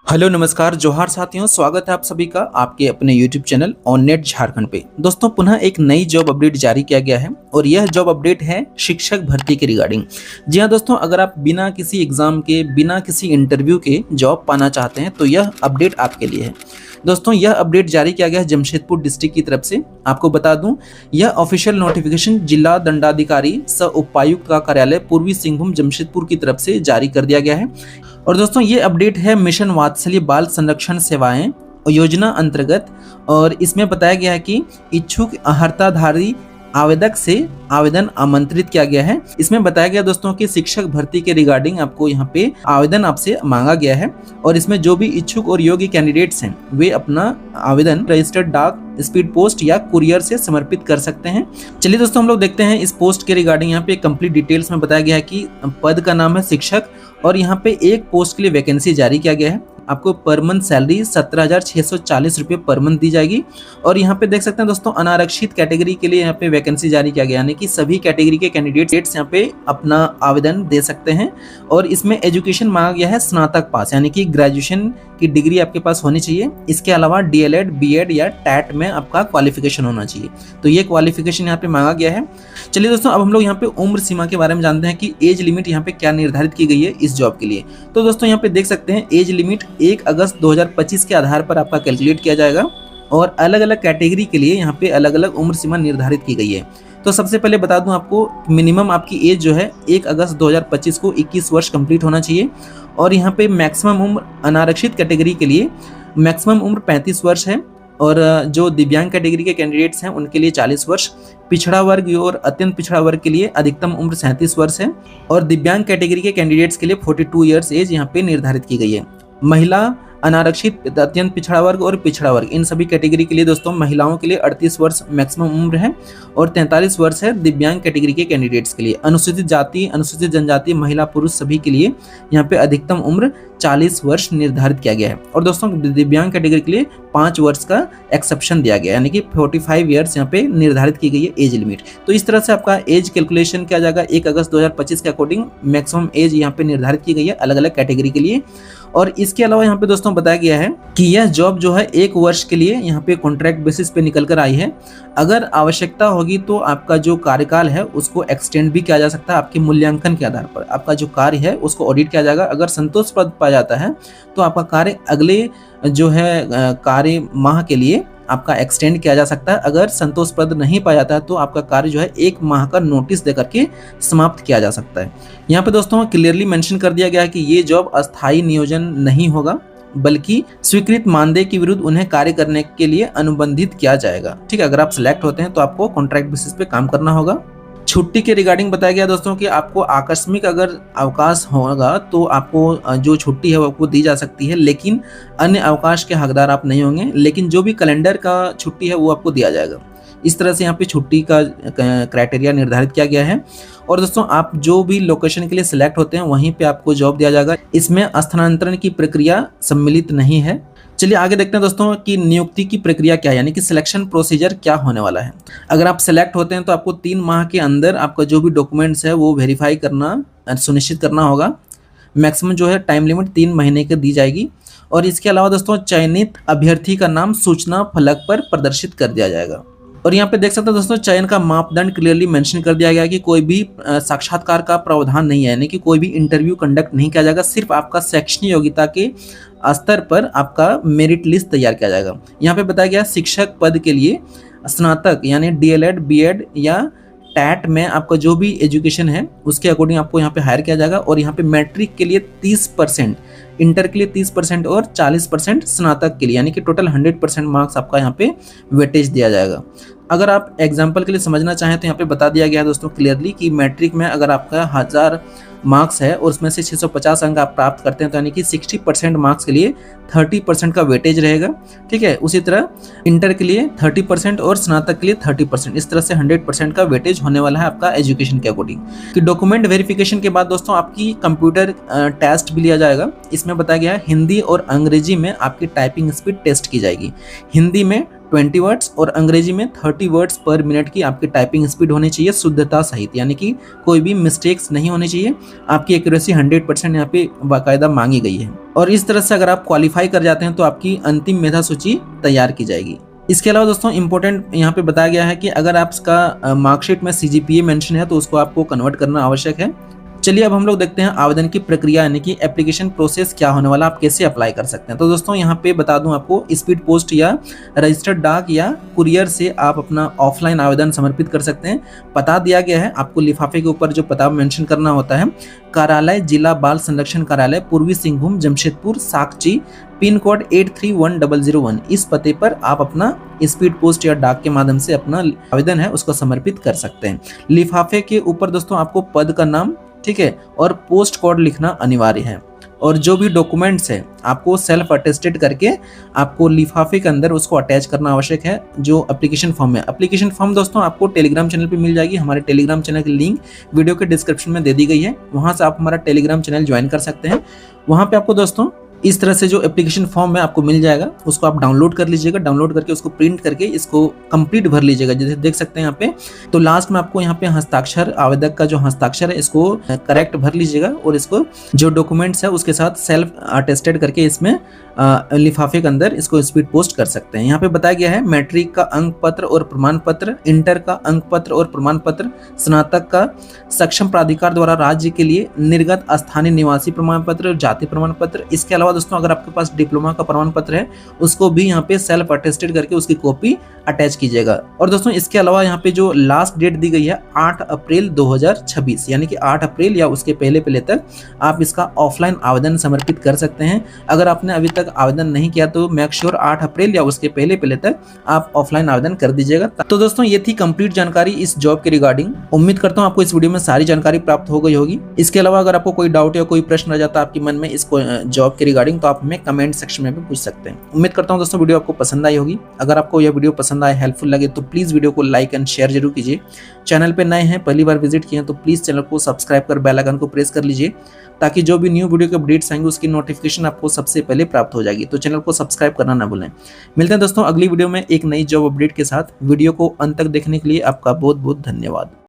Hello नमस्कार जोहार साथियों, स्वागत है आप सभी का आपके अपने YouTube channel on net Jharkhand पे। दोस्तों पुनः एक नई जॉब अपडेट जारी किया गया है और यह जॉब अपडेट है शिक्षक भर्ती के रिगार्डिंग। जी हाँ दोस्तों, अगर आप बिना किसी एग्जाम के बिना किसी इंटरव्यू के जॉब पाना चाहते हैं तो यह अपडेट आपके लिए है। दोस्तों यह अपडेट जारी किया गया है जमशेदपुर डिस्ट्रिक्ट की तरफ से। आपको बता दूं, यह ऑफिशियल नोटिफिकेशन जिला दंडाधिकारी सह उपायुक्त का कार्यालय पूर्वी सिंहभूम जमशेदपुर की तरफ से जारी कर दिया गया है। और दोस्तों ये अपडेट है मिशन वात्सल्य बाल संरक्षण सेवाएं योजना अंतर्गत, और इसमें बताया गया है कि इच्छुक अर्हताधारी आवेदक से आवेदन आमंत्रित किया गया है। इसमें बताया गया दोस्तों कि शिक्षक भर्ती के रिगार्डिंग आपको यहाँ पे आवेदन आपसे मांगा गया है, और इसमें जो भी इच्छुक और योग्य कैंडिडेट्स हैं वे अपना आवेदन रजिस्टर्ड डाक, स्पीड पोस्ट या कुरियर से समर्पित कर सकते हैं। चलिए दोस्तों हम लोग देखते हैं इस पोस्ट के रिगार्डिंग। यहाँ पे कंप्लीट डिटेल्स में बताया गया है कि पद का नाम है शिक्षक, और यहाँ पे एक पोस्ट के लिए वैकेंसी जारी किया गया है। आपको पर मंथ सैलरी 17,640 रुपये पर मंथ दी जाएगी। और यहाँ पे देख सकते हैं दोस्तों अनारक्षित कैटेगरी के लिए यहाँ पे वैकेंसी जारी किया गया, यानी कि सभी कैटेगरी के कैंडिडेट्स यहाँ पे अपना आवेदन दे सकते हैं। और इसमें एजुकेशन मांगा गया है स्नातक पास, यानी कि ग्रेजुएशन की डिग्री आपके पास होनी चाहिए। इसके अलावा DLED, BEd या टैट में आपका क्वालिफिकेशन होना चाहिए। तो ये क्वालिफिकेशन यहाँ पे मांगा गया है। चलिए दोस्तों अब हम लोग यहाँ पे उम्र सीमा के बारे में जानते हैं कि एज लिमिट यहाँ पे क्या निर्धारित की गई है इस जॉब के लिए। तो दोस्तों यहाँ पे देख सकते हैं एज लिमिट 1 अगस्त 2025 के आधार पर आपका कैलकुलेट किया जाएगा, और अलग अलग कैटेगरी के लिए यहाँ पे अलग अलग उम्र सीमा निर्धारित की गई है। तो सबसे पहले बता दूं आपको, मिनिमम आपकी एज जो है 1 अगस्त 2025 को 21 वर्ष कंप्लीट होना चाहिए। और यहाँ पे मैक्सिमम उम्र अनारक्षित कैटेगरी के लिए मैक्सिमम उम्र 35 वर्ष है, और जो दिव्यांग कैटेगरी के कैंडिडेट्स हैं उनके लिए 40 वर्ष, पिछड़ा वर्ग और अत्यंत पिछड़ा वर्ग के लिए अधिकतम उम्र 37 वर्ष है, और दिव्यांग कैटेगरी के कैंडिडेट्स के लिए 42 ईयर्स एज यहाँ पे निर्धारित की गई है। महिला, अनारक्षित, अत्यंत पिछड़ा वर्ग और पिछड़ा वर्ग, इन सभी कैटेगरी के लिए दोस्तों महिलाओं के लिए 38 वर्ष मैक्सिमम उम्र है, और 43 वर्ष है दिव्यांग कैटेगरी के कैंडिडेट्स के लिए। अनुसूचित जाति, अनुसूचित जनजाति, महिला, पुरुष सभी के लिए यहाँ पे अधिकतम उम्र 40 वर्ष निर्धारित किया गया है। और दोस्तों दिव्यांग कैटेगरी के लिए 5 वर्ष का एक्सेप्शन दिया गया है, यानी कि 45 ईयर्स यहाँ पे निर्धारित की गई है एज लिमिट। तो इस तरह से आपका एज कैलकुलेशन किया जाएगा। 1 अगस्त 2025 के अकॉर्डिंग मैक्सिमम एज यहाँ पे निर्धारित की गई है अलग अलग कैटेगरी के लिए। और इसके अलावा यहाँ पे दोस्तों बताया गया है कि यह जॉब जो है 1 वर्ष के लिए यहाँ पे कॉन्ट्रैक्ट बेसिस पे निकल कर आई है। अगर आवश्यकता होगी तो आपका जो कार्यकाल है उसको एक्सटेंड भी किया जा सकता है। आपके मूल्यांकन के आधार पर आपका जो कार्य है उसको ऑडिट किया जाएगा। अगर संतोषप्रद पाया जाता है तो आपका कार्य अगले जो है कार्य माह के लिए आपका एक्सटेंड किया जा सकता है। अगर संतोषप्रद नहीं पाया जाता है तो आपका कार्य जो है 1 माह का नोटिस देकर के समाप्त किया जा सकता है। यहाँ पे दोस्तों क्लियरली मेंशन कर दिया गया है कि ये जॉब अस्थायी नियोजन नहीं होगा, बल्कि स्वीकृत मानदेय के विरुद्ध उन्हें कार्य करने के लिए अनुबंधित किया जाएगा। ठीक है, अगर आप सिलेक्ट होते हैं तो आपको कॉन्ट्रैक्ट बेसिस पे काम करना होगा। छुट्टी के रिगार्डिंग बताया गया दोस्तों कि आपको आकस्मिक अगर अवकाश होगा तो आपको जो छुट्टी है वो आपको दी जा सकती है, लेकिन अन्य अवकाश के हकदार आप नहीं होंगे। लेकिन जो भी कैलेंडर का छुट्टी है वो आपको दिया जाएगा। इस तरह से यहाँ पे छुट्टी का क्राइटेरिया निर्धारित किया गया है। और दोस्तों आप जो भी लोकेशन के लिए सिलेक्ट होते हैं वहीं पे आपको जॉब दिया जाएगा। इसमें स्थानांतरण की प्रक्रिया सम्मिलित नहीं है। चलिए आगे देखते हैं दोस्तों कि नियुक्ति की प्रक्रिया क्या है, यानी कि सिलेक्शन प्रोसीजर क्या होने वाला है। अगर आप सिलेक्ट होते हैं तो आपको 3 माह के अंदर आपका जो भी डॉक्यूमेंट्स है वो वेरीफाई करना सुनिश्चित करना होगा। मैक्सिमम जो है टाइम लिमिट 3 महीने की दी जाएगी। और इसके अलावा दोस्तों चयनित अभ्यर्थी का नाम सूचना फलक पर प्रदर्शित कर दिया जाएगा। और यहाँ पे देख सकते हैं दोस्तों चयन का मापदंड क्लियरली मेंशन कर दिया गया है कि कोई भी साक्षात्कार का प्रावधान नहीं है, यानी कि कोई भी इंटरव्यू कंडक्ट नहीं किया जाएगा। सिर्फ आपका शैक्षणिक योग्यता के स्तर पर आपका मेरिट लिस्ट तैयार किया जाएगा। यहाँ पे बताया गया शिक्षक पद के लिए स्नातक यानी DLED, BEd या टैट में आपका जो भी एजुकेशन है उसके अकॉर्डिंग आपको यहाँ पे हायर किया जाएगा। और यहाँ पे मैट्रिक के लिए 30%, इंटर के लिए 30% और 40% स्नातक के लिए, यानी कि टोटल 100% मार्क्स आपका यहाँ पे वेटेज दिया जाएगा। अगर आप एग्जाम्पल के लिए समझना चाहें तो यहाँ पे बता दिया गया है दोस्तों क्लियरली कि मैट्रिक में अगर आपका 1000 मार्क्स है और उसमें से 650 अंक आप प्राप्त करते हैं तो यानी कि 60% मार्क्स के लिए 30% का वेटेज रहेगा। ठीक है, उसी तरह इंटर के लिए 30% और स्नातक के लिए 30%, इस तरह से 100% का वेटेज होने वाला है आपका एजुकेशन के अकॉर्डिंग। कि डॉक्यूमेंट वेरिफिकेशन के बाद दोस्तों आपकी कंप्यूटर टेस्ट भी लिया जाएगा। इसमें बताया गया है हिंदी और अंग्रेजी में आपकी टाइपिंग स्पीड टेस्ट की जाएगी। हिंदी में 20 वर्ड्स और अंग्रेजी में 30 वर्ड्स पर मिनट की आपकी टाइपिंग स्पीड होनी चाहिए शुद्धता सहित, यानी कि कोई भी मिस्टेक्स नहीं होनी चाहिए। आपकी एक्यूरेसी 100% यहाँ पे बाकायदा मांगी गई है। और इस तरह से अगर आप क्वालिफाई कर जाते हैं तो आपकी अंतिम मेधा सूची तैयार की जाएगी। इसके अलावा दोस्तों इंपॉर्टेंट यहाँ पे बताया गया है कि अगर आपका मार्कशीट में CGPA मेंशन है तो उसको आपको कन्वर्ट करना आवश्यक है। चलिए अब हम लोग देखते हैं आवेदन की प्रक्रिया यानी कि एप्लीकेशन प्रोसेस क्या होने वाला, आप कैसे अप्लाई कर सकते हैं। तो दोस्तों यहाँ पे बता दूं आपको, स्पीड पोस्ट या रजिस्टर्ड डाक या कुरियर से आप अपना ऑफलाइन आवेदन समर्पित कर सकते हैं। पता दिया गया है आपको, लिफाफे के ऊपर जो पता मेंशन करना होता है, कार्यालय जिला बाल संरक्षण कार्यालय पूर्वी सिंहभूम जमशेदपुर साकची पिन कोड 831001। इस पते पर आप अपना स्पीड पोस्ट या डाक के माध्यम से अपना आवेदन है उसको समर्पित कर सकते हैं। लिफाफे के ऊपर दोस्तों आपको पद का नाम, ठीक है, और पोस्ट कोड लिखना अनिवार्य है। और जो भी डॉक्यूमेंट्स है आपको सेल्फ अटेस्टेड करके आपको लिफाफे के अंदर उसको अटैच करना आवश्यक है। जो एप्लीकेशन फॉर्म है, एप्लीकेशन फॉर्म दोस्तों आपको टेलीग्राम चैनल पे मिल जाएगी। हमारे टेलीग्राम चैनल की लिंक वीडियो के डिस्क्रिप्शन में दे दी गई है, वहां से आप हमारा टेलीग्राम चैनल ज्वाइन कर सकते हैं। वहां पे आपको दोस्तों इस तरह से जो एप्लीकेशन फॉर्म है आपको मिल जाएगा, उसको आप डाउनलोड कर लीजिएगा। डाउनलोड करके उसको प्रिंट करके इसको कंप्लीट भर लीजिएगा, जैसे देख सकते हैं यहाँ पे। तो लास्ट में आपको यहाँ पे हस्ताक्षर, आवेदक का जो हस्ताक्षर है इसको करेक्ट भर लीजिएगा और इसको जो डॉक्यूमेंट्स है उसके साथ सेल्फ अटेस्टेड करके इसमें लिफाफे के अंदर इसको स्पीड पोस्ट कर सकते हैं। यहाँ पे बताया गया है मैट्रिक का अंक पत्र और प्रमाण पत्र, इंटर का अंक पत्र और प्रमाण पत्र, स्नातक का सक्षम प्राधिकार द्वारा राज्य के लिए निर्गत स्थानीय निवासी प्रमाण पत्र और जाति प्रमाण पत्र। इसके अलावा दोस्तों अगर आपके पास डिप्लोमा का प्रमाण पत्र है उसको भी यहाँ पे सेल्फ अटेस्टेड करके उसकी कॉपी अटैच कीजिएगा। और दोस्तों इसके अलावा यहाँ पे जो लास्ट डेट दी गई है 8 अप्रैल 2026, यानी कि 8 अप्रैल या उसके पहले तक आप इसका ऑफलाइन आवेदन समर्पित कर सकते हैं। अगर आपने अभी तक आवेदन नहीं किया तो मेक श्योर 8 अप्रैल या उसके पहले तक आप ऑफलाइन आवेदन कर दीजिएगा। तो दोस्तों ये थी कंप्लीट जानकारी इस जॉब के रिगार्डिंग। उम्मीद करता हूँ आपको इस वीडियो में सारी जानकारी प्राप्त हो गई होगी। इसके अलावा अगर आपको कोई डाउट या कोई प्रश्न रह जाता है आपके मन में इस जॉब के रिगार्डिंग, तो आप हमें कमेंट सेक्शन में भी पूछ सकते हैं। उम्मीद करता हूँ दोस्तों वीडियो आपको पसंद आई होगी। अगर आपको यह वीडियो पसंद आए, हेल्पफुल लगे तो प्लीज वीडियो को लाइक एंड शेयर जरूर कीजिए। चैनल पे नए हैं, पहली बार विजिट किए हैं तो प्लीज चैनल को सब्सक्राइब कर बेल आइकन को प्रेस कर लीजिए, ताकि जो भी न्यू वीडियो के अपडेट्स आएंगे उसकी नोटिफिकेशन आपको सबसे पहले प्राप्त हो जाएगी। तो चैनल को सब्सक्राइब करना ना भूलें। मिलते हैं दोस्तों अगली वीडियो में एक नई जॉब अपडेट के साथ। वीडियो को अंत तक देखने के लिए आपका बहुत बहुत धन्यवाद।